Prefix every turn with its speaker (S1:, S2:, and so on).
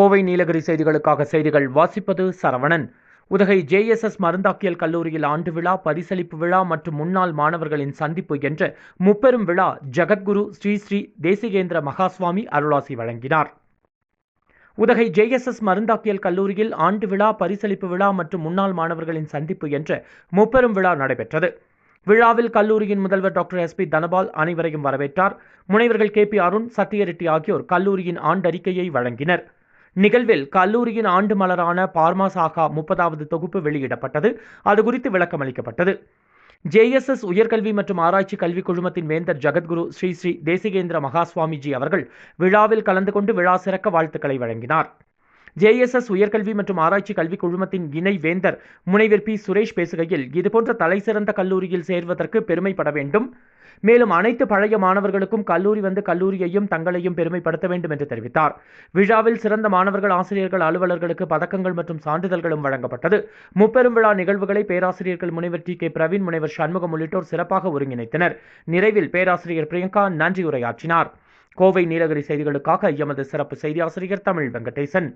S1: கோவை நீலகிரி செய்திகளுக்காக செய்திகள் வாசிப்பது சரவணன். உதகை ஜேஎஸ்எஸ் மருந்தாக்கியல் கல்லூரியில் ஆண்டு விழா, பரிசளிப்பு விழா மற்றும் முன்னாள் மாணவர்களின் சந்திப்பு என்ற முப்பெரும் விழா ஜகத்குரு ஸ்ரீ ஸ்ரீ தேசிகேந்திர மகாசுவாமி அருளாசி வழங்கினார். உதகை ஜேஎஸ்எஸ் மருந்தாக்கியல் கல்லூரியில் ஆண்டு விழா, பரிசளிப்பு விழா மற்றும் முன்னாள் மாணவர்களின் சந்திப்பு என்ற முப்பெரும் விழா நடைபெற்றது. விழாவில் கல்லூரியின் முதல்வர் டாக்டர் எஸ்.பி. தனபால் அனைவரையும் வரவேற்றார். முனைவர்கள் கே.பி. அருண், சத்தியரெட்டி ஆகியோர் கல்லூரியின் ஆண்டறிக்கையை வழங்கினர். நிகழ்வில் கல்லூரியின் ஆண்டு மலரான பார்மா சாகா 30வது தொகுப்பு வெளியிடப்பட்டது. அது குறித்து விளக்கம் அளிக்கப்பட்டது. ஜேஎஸ்எஸ் உயர்கல்வி மற்றும் ஆராய்ச்சி கல்விக் குழுமத்தின் வேந்தர் ஜகத்குரு ஸ்ரீ ஸ்ரீ தேசிகேந்திர மகாசுவாமிஜி அவர்கள் விழாவில் கலந்து கொண்டு விழா சிறக்க வாழ்த்துக்களை வழங்கினார். ஜேஎஸ்எஸ் உயர்கல்வி மற்றும் ஆராய்ச்சி கல்விக் குழுமத்தின் இணை வேந்தர் முனைவர் பி. சுரேஷ் பேசுகையில், இதுபோன்ற தலைசிறந்த கல்லூரியில் சேர்வதற்கு பெருமைப்பட வேண்டும். மேலும் அனைத்து பழைய மாணவர்களுக்கும் கல்லூரி வந்து கல்லூரியையும் தங்களையும் பெருமைப்படுத்த வேண்டும் என்று தெரிவித்தார். விழாவில் சிறந்த மாணவர்கள், ஆசிரியர்கள், அலுவலர்களுக்கு பதக்கங்கள் மற்றும் சான்றிதழ்களும் வழங்கப்பட்டது. முப்பெரும் விழா நிகழ்வுகளை பேராசிரியர்கள் முனைவர் டி. கே. பிரவீன், முனைவர் சண்முகம் உள்ளிட்டோர் சிறப்பாக ஒருங்கிணைத்தனர். நிறைவில் பேராசிரியர் பிரியங்கா நன்றியுரையாற்றினார். கோவை நீலகிரி செய்திகளுக்காக எமது சிறப்பு செய்தி ஆசிரியர் தமிழ் வெங்கடேசன்.